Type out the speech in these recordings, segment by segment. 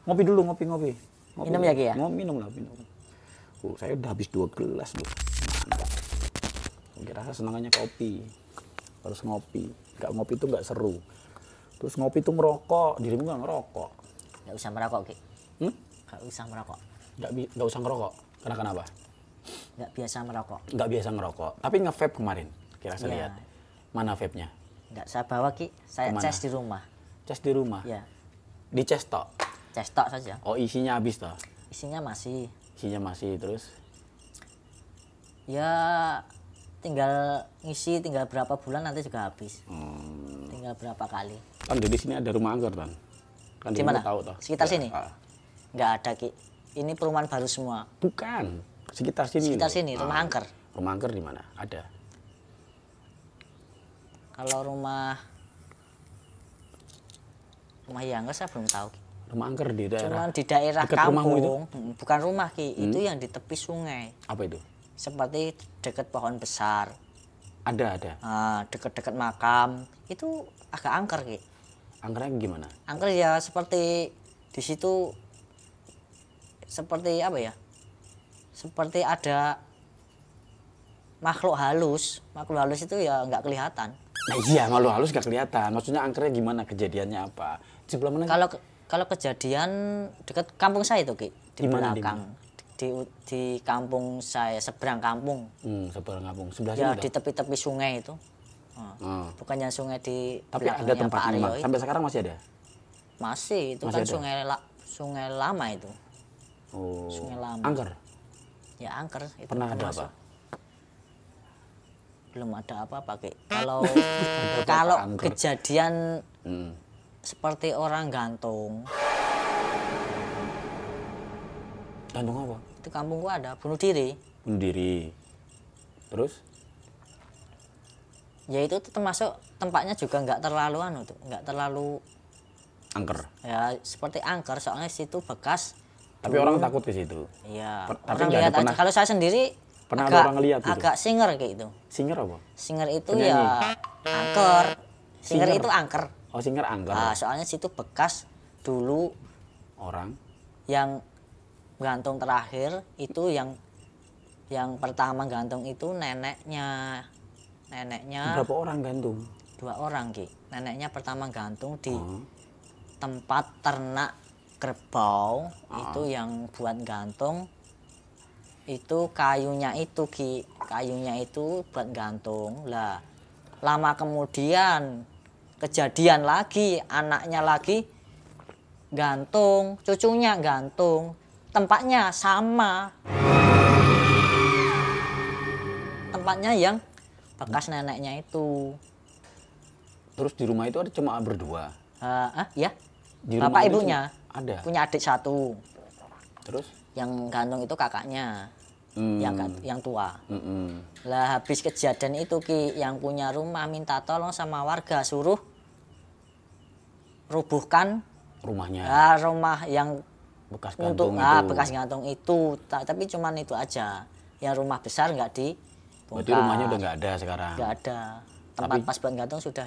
Ngopi dulu, ngopi. Minum ya, Ki ya? Minum lah. Saya udah habis 2 gelas loh. Mantap. Kira senangannya kopi. Harus ngopi. Nggak ngopi itu nggak seru. Terus ngopi itu merokok. Dirimu nggak ngerokok. Nggak usah merokok, Ki. Nggak usah merokok. Nggak usah ngerokok. Karena kenapa? Nggak biasa merokok. Nggak biasa ngerokok. Tapi nge-vape kemarin. Kira saya lihat. Mana vape-nya? Nggak saya bawa, Ki. Saya Kemana? cas di rumah. Cas di rumah? Ya. Di cas tok? Cas tok saja. Oh, isinya habis toh? Isinya masih. Isinya masih, terus? Ya tinggal ngisi, tinggal berapa bulan nanti juga habis. Tinggal berapa kali. Kan di sini ada rumah angker, Tan. Kan Di mana? tahu toh? Sekitar sini? Ah. Nggak ada, Ki. Ini perumahan baru semua. Bukan. Sekitar sini. Sekitar loh. sini, rumah angker. Rumah angker di mana? Ada. Kalau rumah yang saya belum tahu, Ki. Rumah angker di daerah. Cuman di daerah dekat rumahmu itu? kampung, bukan rumah, Ki. Itu yang di tepi sungai. Apa itu? Seperti dekat pohon besar. Ada. Nah, dekat-dekat makam. Itu agak angker, Ki. Angkernya gimana? Angker ya seperti di situ seperti apa ya? Seperti ada makhluk halus. Makhluk halus itu ya nggak kelihatan. Nah iya, malu halus gak kelihatan. Maksudnya angkernya gimana? Kejadiannya apa? Di sebelah mana? Kalau kejadian dekat kampung saya itu, Ki, di Dimana, belakang. Di kampung saya, seberang kampung. Seberang kampung. Sebelah Ya sini di toh? tepi-tepi sungai itu. Bukannya sungai di Tapi ada belakangnya tempat Pak Aryo memang. itu. Sampai sekarang masih ada? Masih, itu Masih kan ada? sungai lama itu. Oh. Sungai lama. Angker? Ya angker itu. Pernah ada termasuk. apa? Belum ada apa-apa, Ki. Kalau angker. kejadian seperti orang gantung, Gantung apa? itu kampungku ada bunuh diri. Bunuh diri. Terus? Ya itu termasuk tempatnya juga nggak terlalu nggak terlalu Angker. ya seperti angker, soalnya situ bekas. Tapi orang takut ke situ. Iya. Tapi Orang nggak ada lihat aja. pernah- Kalau saya sendiri Pernah ada agak, orang lihat gitu? agak singer kayak itu. Singer apa? Singer itu Penyanyi? ya angker. Singer Singer? itu angker. Oh, singer angker. Ah, soalnya situ bekas dulu Orang. yang gantung terakhir itu yang pertama gantung itu neneknya Berapa orang gantung? 2 orang, Ki. Neneknya pertama gantung di tempat ternak kerbau. Itu yang buat gantung itu kayunya itu, Ki. Kayunya itu buat gantung lah. Lama kemudian kejadian lagi, anaknya lagi gantung, cucunya gantung, tempatnya sama, tempatnya yang bekas neneknya itu. Terus di rumah itu ada cuma berdua. Ya, Di rumah bapak itu ibunya ada. punya adik 1, Terus? yang gantung itu kakaknya, yang tua. Mm-mm. Lah habis kejadian itu, Ki, yang punya rumah minta tolong sama warga suruh rubuhkan Rumahnya. rumah yang Bekas untuk gantung itu. bekas gantung itu. Tapi cuman itu aja. Yang rumah besar nggak dibongkar. Berarti rumahnya udah nggak ada sekarang. Nggak ada. Tempat Tapi- pas buat gantung sudah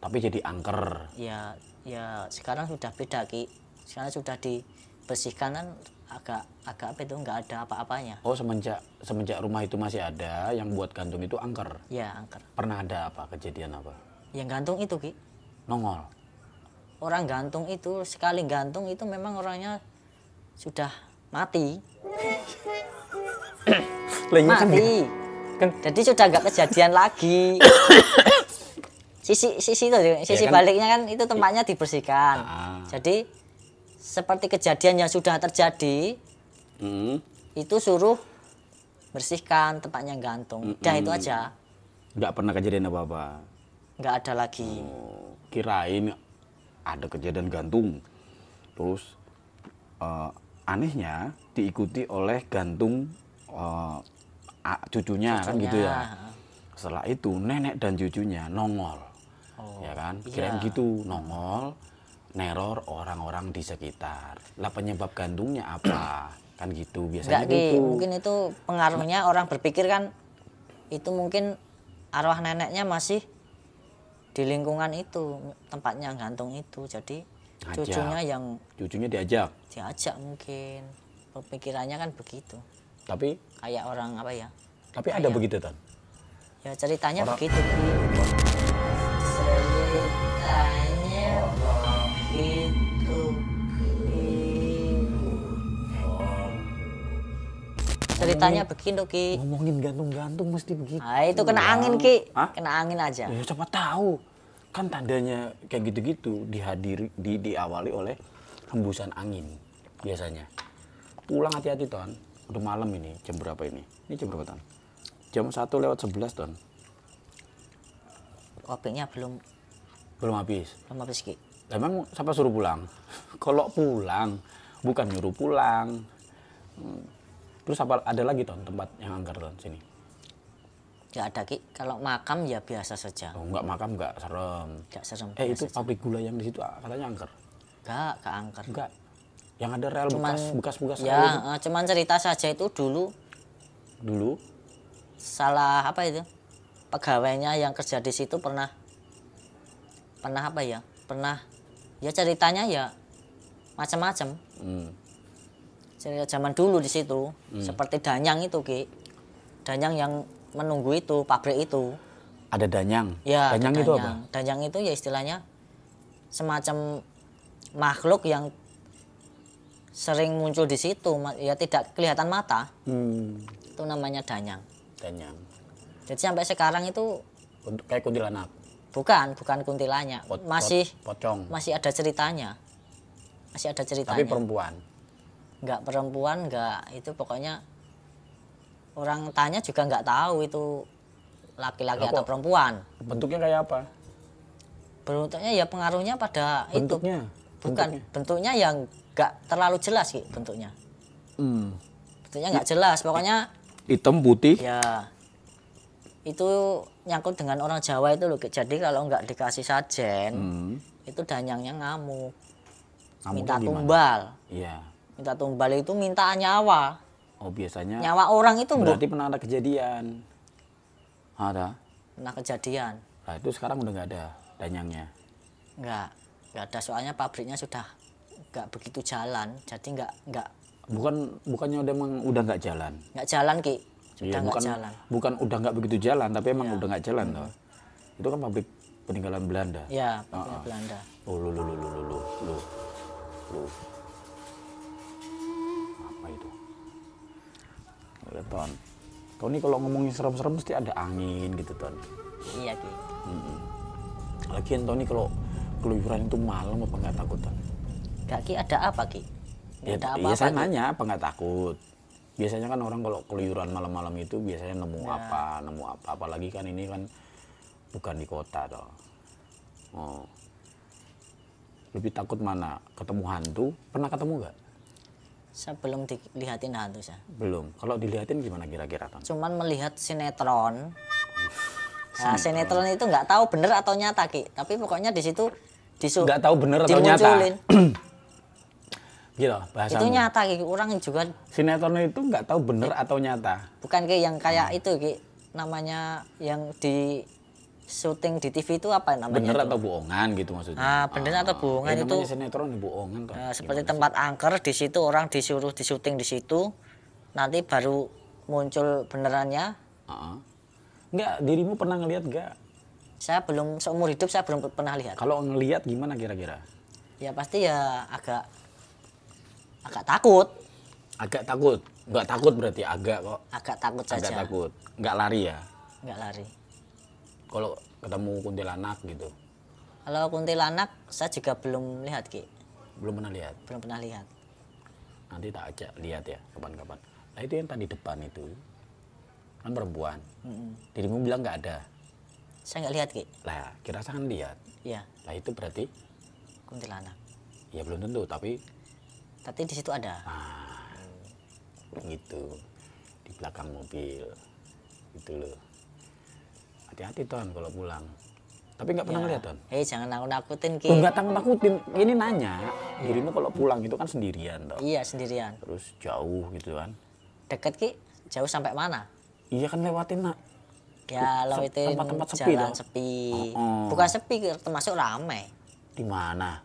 Tapi jadi angker. ya sekarang sudah beda, Ki. Sekarang sudah dibersihkan kan agak apa itu, nggak ada apa-apanya. Oh, semenjak rumah itu masih ada, yang buat gantung itu angker. Ya angker. Pernah ada apa? Kejadian apa? Yang gantung itu, Ki. Nongol. Orang gantung itu sekali gantung itu memang orangnya sudah mati. Mati. Jadi sudah nggak kejadian lagi. Sisi itu, sisi kan? baliknya kan itu tempatnya dibersihkan. Jadi seperti kejadian yang sudah terjadi, itu suruh bersihkan tempatnya gantung. Udah itu aja, Nggak pernah kejadian apa-apa. nggak ada lagi. Kirain ada kejadian gantung. Terus anehnya diikuti oleh gantung cucunya kan gitu ya. Setelah itu nenek dan cucunya nongol. Ya kan? Kirain gitu, nongol, neror orang-orang di sekitar. Lah penyebab gantungnya apa? Kan gitu biasanya Enggak, Ki. gitu. Mungkin itu pengaruhnya orang berpikir kan itu mungkin arwah neneknya masih di lingkungan itu, tempatnya gantung itu. Jadi Cucunya diajak. Mungkin. Pemikirannya kan begitu. Tapi kayak orang apa ya? Tapi ada begitu, Ton? Ya ceritanya begitu. Ceritanya begitu. Ceritanya begitu, Ki. Ngomongin gantung-gantung mesti begitu. Nah, itu kena angin, Ki. Kena angin aja. Ya siapa tahu. Kan tandanya kayak gitu-gitu diawali oleh hembusan angin biasanya. Pulang hati-hati, Ton. Udah malam ini. Jam berapa ini? Ini jam berapa, Ton? Jam 1:11, Ton. Kopinya belum habis. Belum habis, Ki. Emang siapa suruh pulang? Kalau pulang, bukan nyuruh pulang. Terus apa ada lagi, Ton, tempat yang angker, Ton, sini? Nggak ada, Ki. Kalau makam ya biasa saja. Oh, enggak makam, enggak serem. Nggak serem. Itu pabrik gula yang di situ katanya angker. Nggak angker. Enggak. Yang ada rel bekas ya, cuman cerita saja itu dulu salah apa itu? Pegawainya yang kerja di situ pernah apa ya? Pernah ya ceritanya ya macam-macam. Cerita zaman dulu di situ seperti Danyang itu, Ki. Danyang yang menunggu itu pabrik itu. Ada Danyang. Ya, Danyang itu apa? Danyang itu ya istilahnya semacam makhluk yang sering muncul di situ, ya tidak kelihatan mata. Itu namanya Danyang. Jadi sampai sekarang itu kayak kuntilanak. Bukan kuntilanak. Pocong. Masih ada ceritanya. Tapi perempuan. Enggak perempuan, enggak itu pokoknya orang tanya juga enggak tahu itu laki-laki atau perempuan. Bentuknya kayak apa? Bentuknya ya pengaruhnya pada bentuknya. itu. Bentuknya yang enggak terlalu jelas, Ki, bentuknya. Bentuknya enggak jelas, pokoknya hitam putih. Ya. Itu nyangkut dengan orang Jawa itu loh. Jadi kalau enggak dikasih sajen, itu Danyangnya ngamuk. Minta tumbal. Iya. Minta tumbal itu minta nyawa. Oh, biasanya nyawa orang itu berarti pernah ada kejadian. Ada? Pernah kejadian. Nah, itu sekarang udah nggak ada Danyangnya. Nggak ada, soalnya pabriknya sudah nggak begitu jalan, jadi nggak. Bukannya udah nggak jalan? Nggak jalan, Ki. Sudah nggak jalan. Bukan udah nggak begitu jalan, tapi emang udah nggak jalan toh. Itu kan pabrik peninggalan Belanda. Ya, pabrik Belanda. Oh, lu. Apa itu? Lihat, Ton. Kau ini kalau ngomongin serem-serem mesti ada angin gitu, Ton. Iya, Ki. Lagian Tony kalau keluyuran itu malam apa nggak takut, Ton? Nggak, Ki, ada apa, Ki? Ada apa-apa. Saya nanya apa nggak takut. Biasanya kan orang kalau keluyuran malam-malam itu biasanya nemu apa, apalagi kan ini kan bukan di kota toh. Oh. Lebih takut mana? Ketemu hantu? Pernah ketemu nggak? Saya belum dilihatin hantu, saya. Belum. Kalau dilihatin gimana kira-kira, Ton? Cuman melihat sinetron. Nah, sinetron itu nggak tahu bener atau nyata, Ki. Tapi pokoknya di situ nggak tahu bener atau nyata. Gitu bahasanya. Itu nyata, Ki. Orang juga sinetron itu nggak tahu bener atau nyata. Bukan, Ki, yang kayak itu, Ki. Namanya yang di syuting di TV itu apa namanya? Bener itu? Atau bohongan gitu maksudnya? Ah, bener atau bohongan itu? Sinetron bohongan toh. Nah, seperti tempat angker di situ orang disuruh disyuting di situ, nanti baru muncul benerannya. Enggak, dirimu pernah ngelihat nggak? Saya belum, seumur hidup saya belum pernah lihat. Kalau ngelihat gimana kira-kira? Ya pasti ya agak takut. Agak takut? Nggak takut berarti agak kok. Agak takut saja. Agak takut. Nggak lari ya? Nggak lari. Kalau ketemu kuntilanak gitu? Kalau kuntilanak saya juga belum lihat, Ki. Belum pernah lihat? Belum pernah lihat. Nanti tak ajak lihat ya kapan-kapan. Nah itu yang tadi depan itu kan perempuan. Dirimu bilang nggak ada. Saya nggak lihat, Ki. Lah kira saya kan lihat. Iya. Nah itu berarti kuntilanak. Ya belum tentu, tapi di situ ada. Gitu di belakang mobil gitu loh. Hati-hati, Ton, kalau pulang. Tapi nggak pernah ngeliat, Ton? Jangan nakut-nakutin, Ki. Nggak takut-nakutin. Ini nanya, dirimu kalau pulang itu kan sendirian, Ton? Iya, sendirian. Terus jauh gitu kan? Deket, Ki? Jauh sampai mana? Iya kan lewatin, nak. Ya, lewatin tempat-tempat sepi, jalan sepi. Bukan sepi, termasuk ramai. Di mana?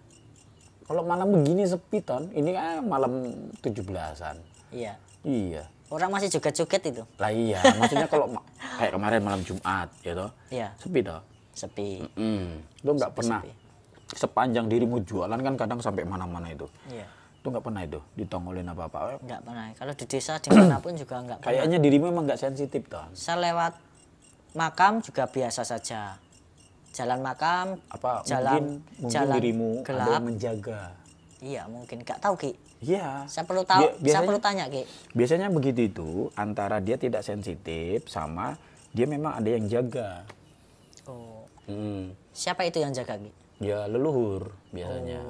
Kalau malam begini sepi Ton, ini kan malam 17-an. Iya. Iya. Orang masih joget-joget itu. Lah iya, maksudnya kalau kayak kemarin malam Jumat gitu. Iya. Sepi toh. Sepi. Lo nggak pernah sepi. sepanjang dirimu jualan kan kadang sampai mana-mana itu. Iya. Itu nggak pernah itu ditongolin apa-apa. Nggak pernah. Kalau di desa dimanapun juga nggak pernah. Kayaknya dirimu emang nggak sensitif Ton. Saya lewat makam juga biasa saja. Jalan makam, Apa jalan mungkin jalan dirimu ada gelap. yang menjaga. Iya mungkin nggak tahu Ki. Iya. Saya perlu tahu. Saya Biasanya- perlu tanya Ki. Biasanya begitu itu antara dia tidak sensitif sama dia memang ada yang jaga. Oh. Hmm. Siapa itu yang jaga Ki? Ya leluhur biasanya.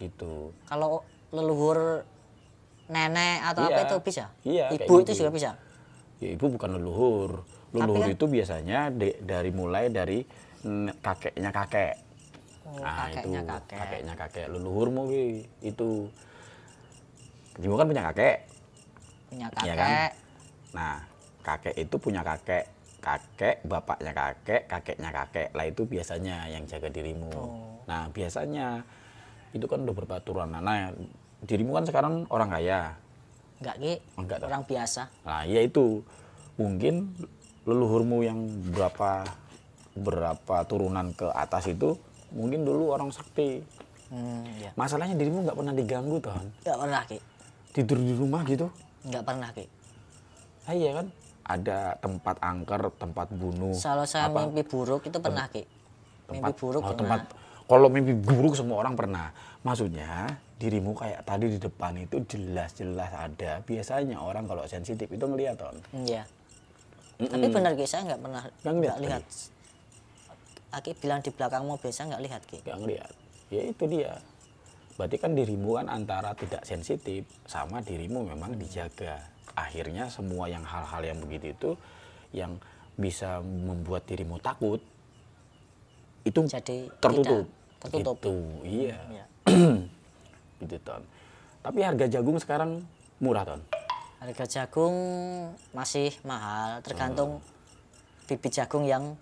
Gitu. Kalau leluhur nenek atau Iya. apa itu bisa? Iya, kayak Ibu itu gitu. juga bisa. Ya ibu bukan leluhur. Leluhur kan- itu biasanya mulai dari kakeknya kakek. Oh, Nah kakeknya itu kakek. kakeknya kakek leluhurmu Wi. Itu. Ibu kan punya kakek. Punya Iya kakek. kan? Nah, kakek itu punya kakek, bapaknya kakek, kakeknya kakek. Lah itu biasanya yang jaga dirimu. Oh. Nah, biasanya itu kan udah berpaturan. Nah, dirimu kan sekarang orang kaya. Enggak Ki. Enggak toh? Orang biasa. Nah, ya itu. Mungkin leluhurmu yang berapa turunan ke atas itu mungkin dulu orang sakti. Iya. Masalahnya dirimu nggak pernah diganggu, Ton. Enggak pernah Ki. Tidur di rumah gitu. Enggak pernah Ki. Ah, iya kan? Ada tempat angker, tempat bunuh. Kalau saya apa? mimpi buruk itu pernah Ki. Mimpi buruk oh, pernah. Kalau mimpi buruk semua orang pernah. Maksudnya dirimu kayak tadi di depan itu jelas-jelas ada. Biasanya orang kalau sensitif itu ngeliat Ton. Iya. Tapi benar Ki, saya nggak pernah Nggak nggak lihat. Aki bilang di belakang mobil saya nggak lihat Ki. Gak ngeliat. Ya itu dia. Berarti kan dirimu kan antara tidak sensitif sama dirimu memang dijaga. Akhirnya semua yang hal-hal yang begitu itu yang bisa membuat dirimu takut itu Jadi tertutup. tidak tertutup. Gitu, iya. Iya. Gitu Ton. Tapi harga jagung sekarang murah Ton. Harga jagung masih mahal, tergantung bibit jagung yang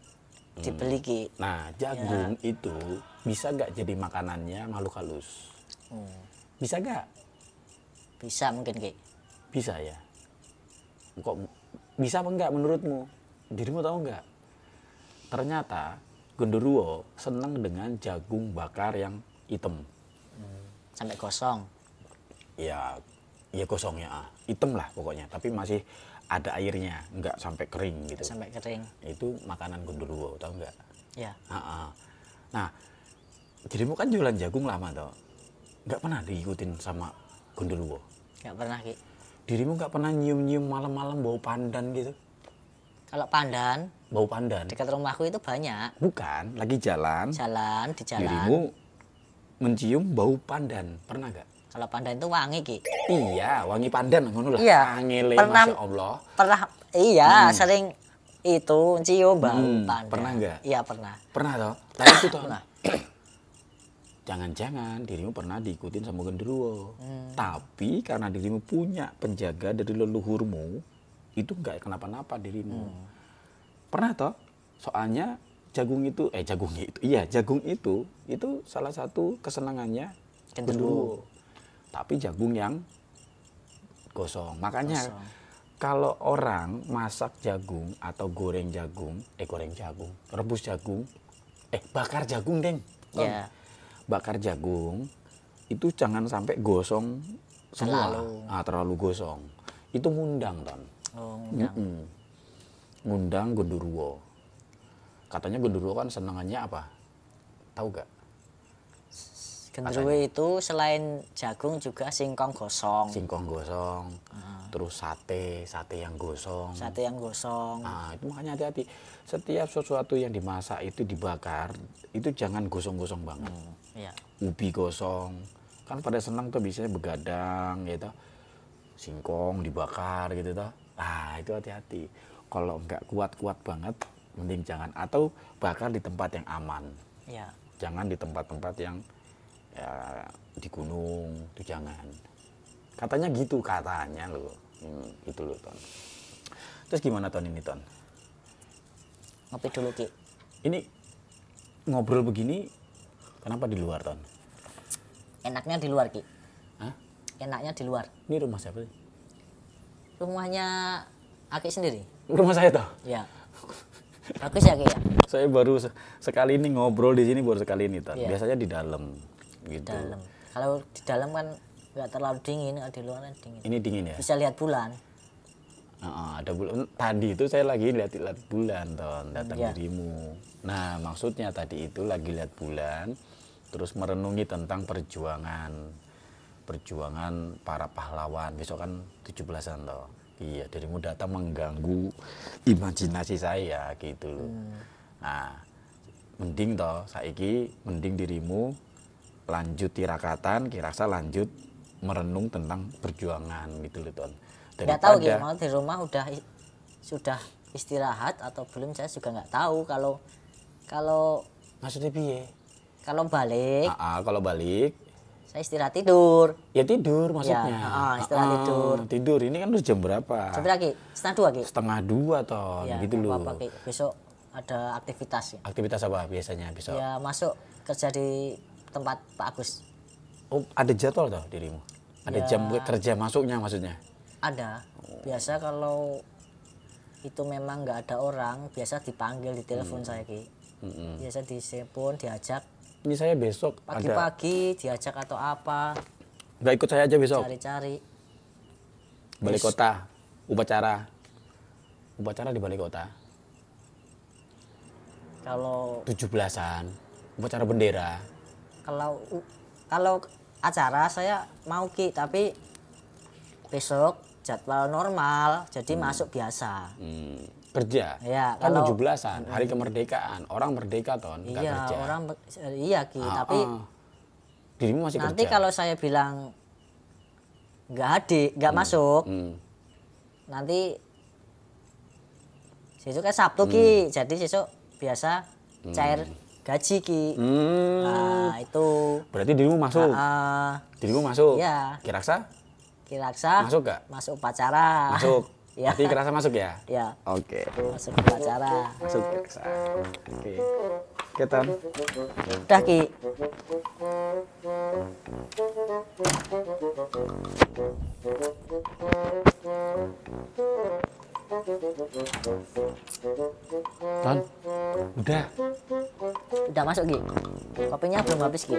dibeli Ki. Nah jagung itu bisa gak jadi makanannya makhluk halus? Bisa gak? Bisa mungkin Ki. Bisa ya. Kok bisa apa enggak menurutmu? Dirimu tahu enggak? Ternyata genderuwo senang dengan jagung bakar yang hitam. Sampai gosong. Ya gosongnya, hitam lah pokoknya. Tapi masih ada airnya, enggak sampai kering gitu. Sampai kering. Itu makanan genderuwo, tahu enggak? Ya. Nah, dirimu kan jualan jagung lama toh. Enggak pernah diikutin sama genderuwo. Nggak pernah Ki. Dirimu enggak pernah nyium-nyium malam-malam bau pandan gitu? Kalau pandan Bau pandan? dekat rumahku itu banyak. Bukan, lagi jalan. Di jalan. Dirimu mencium bau pandan, pernah gak? Kalau pandan itu wangi Ki. Iya, wangi pandan ngono lah. Iya. Angele, Pernah- Masya Allah. Pernah iya sering itu cium bau pandan. Pernah nggak? Iya pernah. Pernah toh? Tapi itu toh. Pernah. Jangan-jangan dirimu pernah diikutin sama genderuwo. Tapi karena dirimu punya penjaga dari leluhurmu, itu nggak kenapa-napa dirimu. Pernah toh? Soalnya jagung itu salah satu kesenangannya genderuwo. Tapi jagung yang gosong. Makanya kalau orang masak jagung atau rebus jagung, bakar jagung, Deng. Iya. Bakar jagung itu jangan sampai gosong semua. Terlalu gosong. Itu ngundang, Ton. Oh, ngundang. Ngundang genderuwo. Katanya genderuwo kan senangannya apa? Tahu gak? Genderuwo itu selain jagung juga singkong gosong. Singkong gosong, terus sate yang gosong. Sate yang gosong. Nah, itu makanya hati-hati. Setiap sesuatu yang dimasak itu dibakar, itu jangan gosong-gosong banget. Iya. Ubi gosong, kan pada senang tuh biasanya begadang gitu. Singkong dibakar gitu toh. Nah, itu hati-hati. Kalau nggak kuat-kuat banget, mending jangan. Atau bakar di tempat yang aman. Iya. Jangan di tempat-tempat yang ya, di gunung, itu jangan. Katanya gitu, katanya loh. Itu loh, Ton. Terus gimana Ton ini, Ton? Ngopi dulu Ki. Ini ngobrol begini, kenapa di luar, Ton? Enaknya di luar, Ki. Hah? Enaknya di luar. Ini rumah siapa sih? Rumahnya Aki sendiri. Rumah saya toh. Ya. Bagus ya, Ki ya. Saya baru sekali ini ngobrol di sini baru sekali ini Ton. Iya. Biasanya di dalam gitu. Dalam. Kalau di dalam kan nggak terlalu dingin, kalau di luar kan dingin. Ini dingin ya? Bisa lihat bulan. Ada bulan. Tadi itu saya lagi lihat bulan Ton, datang Iya. dirimu. Nah, maksudnya tadi itu lagi lihat bulan, terus merenungi tentang perjuangan para pahlawan. Besok kan 17-an toh. Iya, dirimu datang mengganggu imajinasi saya gitu loh. Nah, mending toh saiki mending dirimu lanjut tirakatan, kirasa lanjut merenung tentang perjuangan gitu loh Ton. Nggak tahu Ki, mau di rumah sudah istirahat atau belum, saya juga nggak tahu. Kalau Maksudnya piye? kalau balik Kalau balik saya istirahat tidur. ya tidur maksudnya. Ya, istirahat tidur. Tidur ini kan udah jam berapa? Jam berapa, Ki? Setengah 2, Ki? Setengah 2 Ton, Ya, gitu nggak loh. apa-apa, Ki. Besok ada aktivitas ya. Aktivitas apa biasanya besok? Ya masuk kerja di tempat Pak Agus. Oh, ada jadwal toh dirimu? Ada Ya. jam kerja masuknya maksudnya? Ada. Biasa kalau itu memang nggak ada orang, biasa dipanggil di telepon saya, Ki. Biasa ditelepon, diajak Ini saya besok ada pagi-pagi, diajak atau apa, nggak ikut saya aja besok. cari-cari. Balik kota, upacara di balik kota. Kalau 17-an, upacara bendera. kalau acara saya mau, Ki, tapi besok jadwal normal, jadi masuk biasa. Kerja. Ya, Kan kalau 17-an, hari kemerdekaan. Orang merdeka Ton, nggak Iya, kerja. iya, Ki, tapi Dirimu masih nanti kerja. kalau saya bilang nggak masuk, nanti sesuk kan Sabtu, Ki, jadi sesuk biasa cair gaji, Ki. Nah itu Berarti dirimu masuk. Dirimu masuk. Iya. Kiraksa? Kiraksa Masuk nggak? masuk upacara. Masuk. Ya. Berarti Kiraksa masuk ya? Ya, Oke. masuk upacara. Masuk Kiraksa. Oke. Oke, Ton. Udah, Ki. Ton. Udah. Udah masuk, Ki. Kopinya belum habis, Ki.